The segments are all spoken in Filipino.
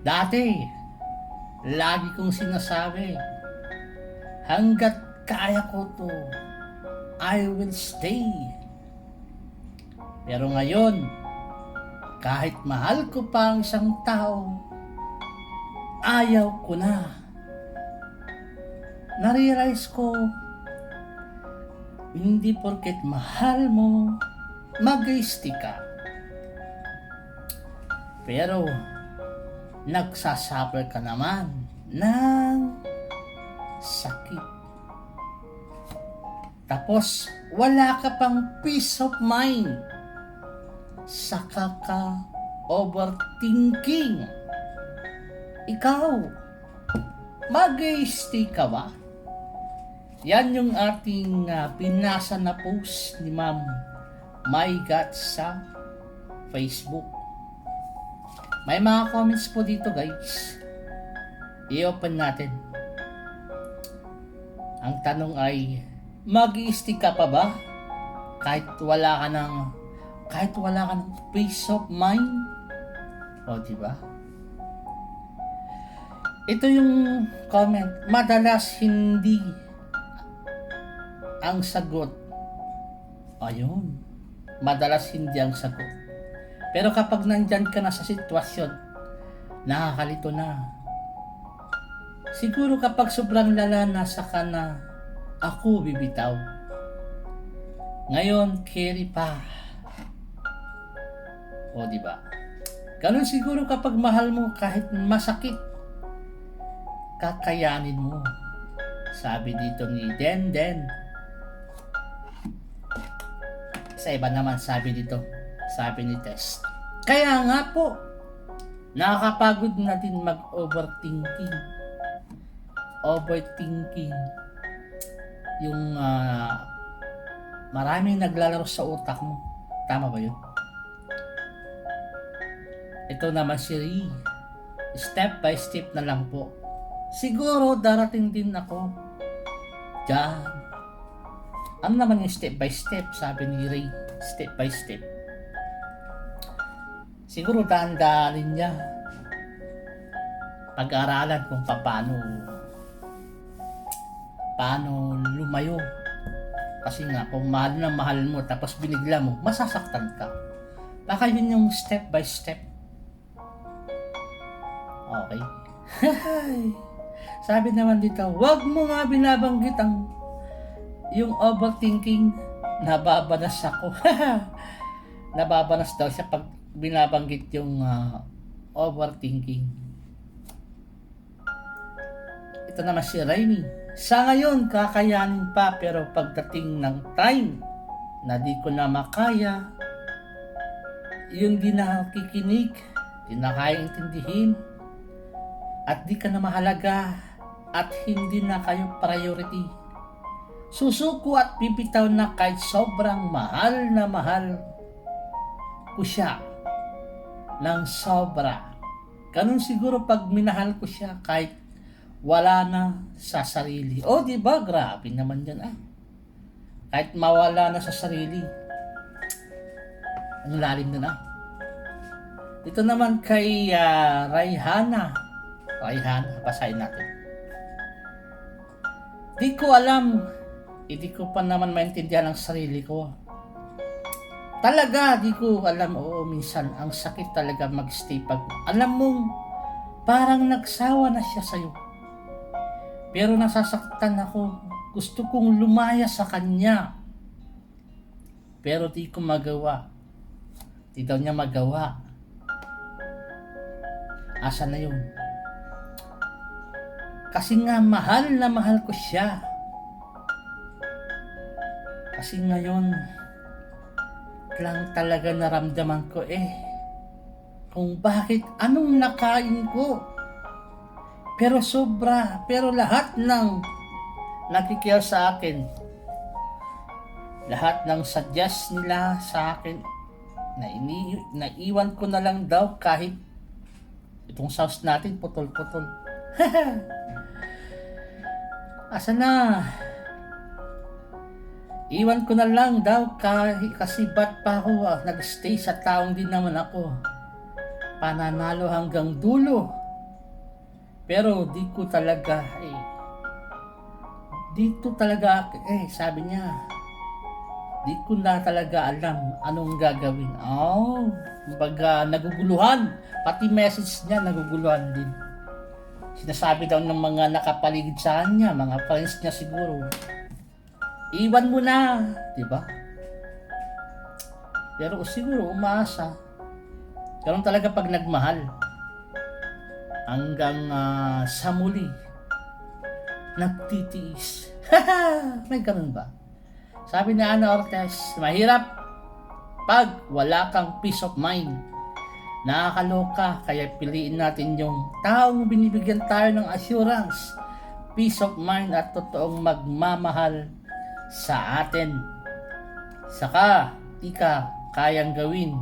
Dati, lagi kong sinasabi, hanggat kaya ko to, I will stay. Pero ngayon, kahit mahal ko pa ang isang tao, ayaw ko na. Na-realize ko, hindi porket mahal mo, mag-i-stay ka. Pero, nagsasuffer ka naman ng sakit. Tapos, wala ka pang peace of mind. Saka ka overthinking. Ikaw, mag-i-stay ka ba? Yan yung ating binasa na post ni Ma'am Mygat sa Facebook. May mga comments po dito, guys. I-open natin. Ang tanong ay, mag-i-stay ka pa ba? Kahit wala ka ng peace of mind? O, diba? Ito yung comment. Madalas hindi ang sagot. Ayun. Madalas hindi ang sagot. Pero kapag nandyan ka na sa sitwasyon, nakakalito na. Siguro kapag sobrang lala na, saka na ako bibitaw. Ngayon, carry pa. O, diba? Ganun siguro kapag mahal mo, kahit masakit, kakayanin mo. Sabi dito ni Den. Sa iba naman sabi dito, sabi ni Tess. Kaya nga po, nakakapagod na din mag-overthinking. Overthinking. Yung maraming naglalaro sa utak mo. Tama ba yun? Ito naman si Ri. Step by step na lang po. Siguro darating din ako diyan. Ano naman yung step by step? Sabi ni Ray, step by step. Siguro dahan-dahanin niya. Pag-aralan kung paano lumayo. Kasi nga, kung mahal na mahal mo tapos binigla mo, masasaktan ka. Baka yun yung step by step. Okay. Sabi naman dito, wag mo nga binabanggit yung overthinking. Nababanas ako. Nababanas daw siya pag binabanggit yung overthinking. Ito naman si Rainy. Sa ngayon, kakayanin pa, pero pagdating ng time na di ko na makaya, yung di nakikinig, di na kaya intindihin, at di ka na mahalaga, at hindi na kayo priority, susuko at bibitaw na kahit sobrang mahal na mahal ko siya ng sobra. Ganun siguro pag minahal ko siya kahit wala na sa sarili. O, diba? Grabe naman yan Kahit mawala na sa sarili. Ang lalim na. Dito naman kay Rayhana, basahin natin. Di ko alam, hindi ko pa naman maintindihan ang sarili ko. Talaga, di ko alam. Oo, minsan, ang sakit talaga mag-stay pag alam mong parang nagsawa na siya sa'yo. Pero nasasaktan ako. Gusto kong lumaya sa kanya. Pero di ko magawa. Di daw niya magawa. Asa na yun? Kasi nga mahal na mahal ko siya. Kasi ngayon lang talaga naramdaman ko kung bakit anong nakain ko. Pero sobra, pero lahat ng nakikiyaw sa akin, lahat ng suggest nila sa akin, naiwan ko na lang daw kahit itong sauce natin putol-putol. Asa na? Iwan ko na lang daw kasi ba't pa ako nag-stay sa taong din naman ako. Pananalo hanggang dulo. Pero dito talaga, sabi niya, di ko na talaga alam anong gagawin. Kumbaga naguguluhan. Pati message niya naguguluhan din. Sinasabi daw ng mga nakapaligid sa kanya, mga friends niya siguro, iwan mo na, di ba? Pero siguro umaasa. Ganun talaga pag nagmahal. Hanggang sa muli, nagtitiis. May ganun ba? Sabi ni Ana Ortez, mahirap pag wala kang peace of mind. Nakakaloka, kaya piliin natin yung taong binibigyan tayo ng assurance, peace of mind at totoong magmamahal sa atin. Saka, di ka kayang gawin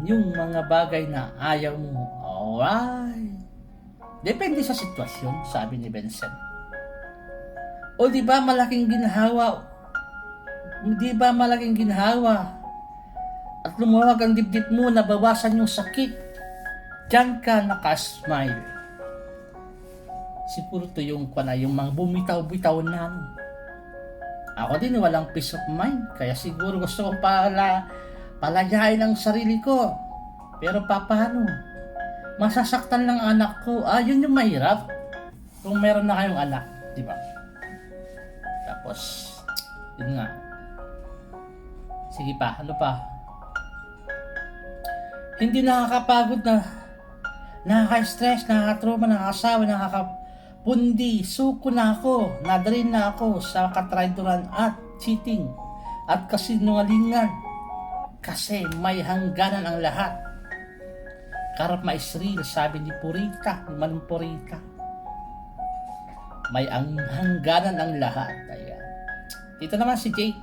yung mga bagay na ayaw mo. Alright. Depende sa sitwasyon, sabi ni Vincent. O di ba malaking ginhawa at lumuwag ang dibdib mo, nabawasan yung sakit, diyan ka nakasmile. Siguro to yung mga bumitaw-bitaw na. Ako din walang peace of mind, kaya siguro gusto kong palayain ang sarili ko. Pero paano? Masasaktan ng anak ko. Yun yung mahirap. Kung meron na kayong anak, di ba? Tapos, yun nga. Sige pa, ano pa? Hindi nakakapagod na, nakaka-stress, nakaka-trauma, nakakasawa, nakakapundi, suko na ako, nadarin na ako sa katraidoran at cheating at kasinungalingan. Kasi may hangganan ang lahat. Karap maisril, sabi ni Manong Purita. May hangganan ang lahat. Ayan. Dito naman si Jake.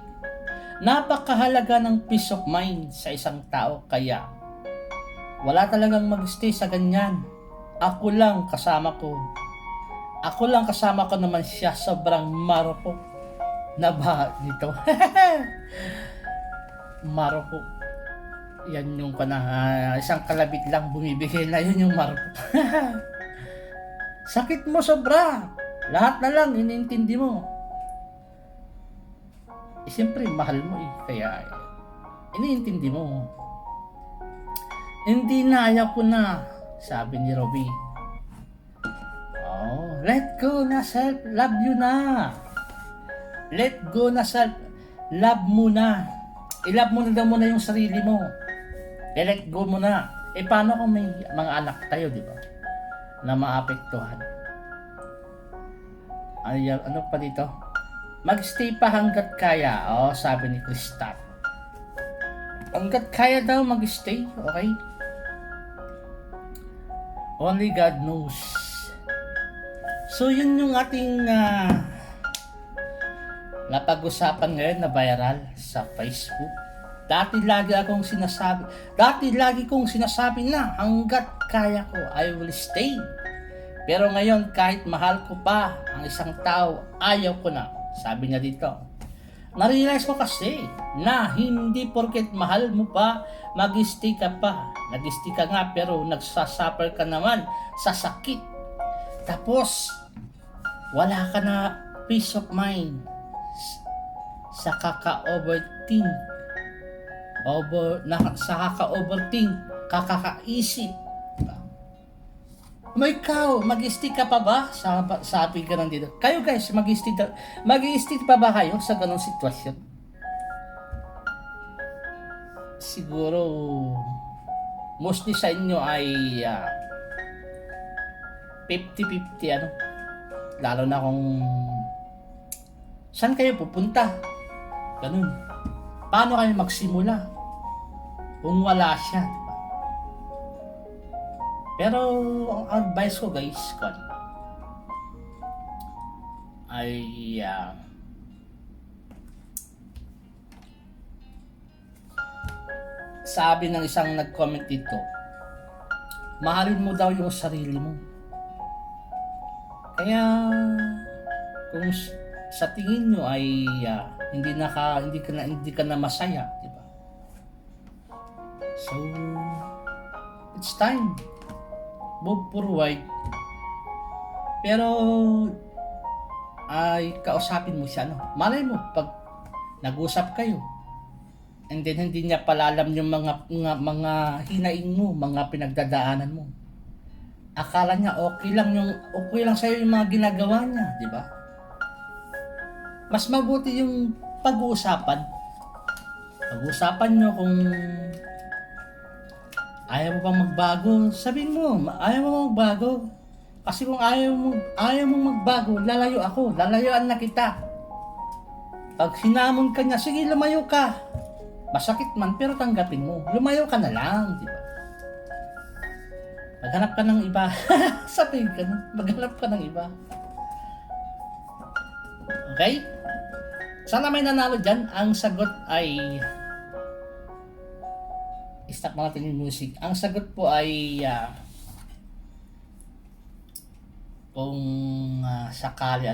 Napakahalaga ng peace of mind sa isang tao, kaya wala talagang mag-stay sa ganyan. Ako lang kasama ko naman siya, sobrang marupok na ba nito. Marupok. Yan yung isang kalabit lang bumibigay na, yun yung marupok. Sakit mo sobra. Lahat na lang iniintindi mo. Siyempre mahal mo kaya iniintindi mo. Hindi na, ayaw ko na, sabi ni Robby. Let go na, self love you na. Let go na, self love mo na. I-love mo na daw muna yung sarili mo. Let go mo na. Paano kung may mga anak tayo, di ba? Na maapektuhan. Ano pa dito? Mag-stay pa hanggat kaya. Sabi ni Krista. Hanggat kaya daw mag-stay, okay? Only God knows. So yun yung ating napag-usapan ngayon na viral sa Facebook. Dati lagi kong sinasabi na hanggat kaya ko, I will stay. Pero ngayon, kahit mahal ko pa ang isang tao, ayaw ko na. Sabi niya dito. Narealize ko kasi na hindi porket mahal mo pa, mag-stay ka pa. Nag-stay ka nga pero nagsasuffer ka naman sa sakit. Tapos, wala ka na peace of mind sa kaka-overthink. Kakakaisip. Mag-stay ka pa ba? Sabi ka lang dito. Kayo guys, mag-stay pa ba kayo sa ganong sitwasyon? Siguro, mostly sa inyo ay 50-50 Lalo na kung saan kayo pupunta. Ganun. Paano kayo magsimula kung wala siya? Pero ang advice ko guys ay sabi ng isang nag-comment dito, mahalin mo daw yung sarili mo. Kaya kung sa tingin nyo ay hindi ka na masaya, di ba? So It's time. Move forward. Pero ay kausapin mo siya, no? Malay mo pag nag-usap kayo. And then hindi niya pala alam yung mga hinaing mo, mga pinagdadaanan mo. Akala niya okay lang sa yung mga ginagawa niya, di ba? Mas mabuti yung pag-uusapan. Pag-uusapan niyo kung ayaw mo bang magbago, sabihin mo, ayaw mo magbago. Kasi kung ayaw mo magbago, lalayo ako, lalayuan na kita. Pag hinamon ka niya, sige lumayo ka. Masakit man, pero tanggapin mo. Lumayo ka na lang, di ba? Maghanap ka ng iba. Sabihin ka na, maghanap ka ng iba. Okay? Sana may nanalo dyan. Ang sagot ay... stop natin yung music. Ang sagot po ay... kung sakali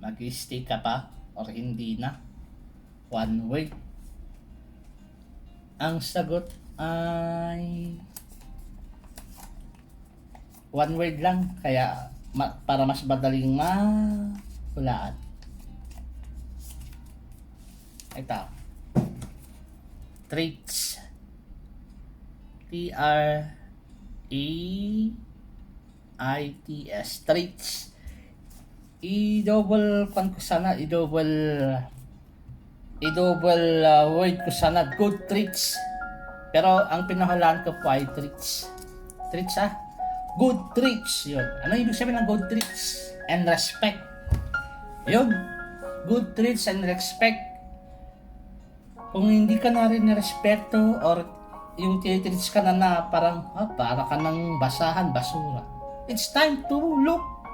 mag-stay ka pa or hindi na. One word. Ang sagot ay... one word lang, kaya para mas madaling mahulaan. Ito. Traits. T-R-A-I-T-S. Traits. I-double word ko sana. Good traits. Pero ang pinahulaan ko po ay traits. Traits good traits, yun. Ano ibig sabihin ng good traits? And respect. Yun. Good traits and respect. Kung hindi ka na rin respeto or yung treats ka na parang para ka ng basahan, basura. It's time to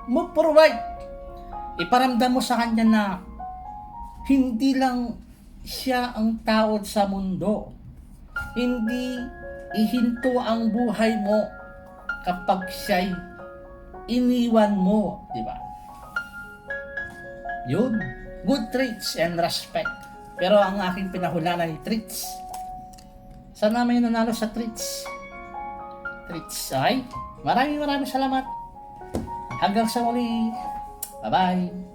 move forward. Iparamdam mo sa kanya na hindi lang siya ang tao sa mundo. Hindi ihinto ang buhay mo kapag siya'y iniwan mo, di ba? Yun, good traits and respect. Pero ang aking pinahulaan ay traits. Sana may nanalo sa traits. Traits, ay. Maraming salamat. Hanggang sa muli. Bye-bye.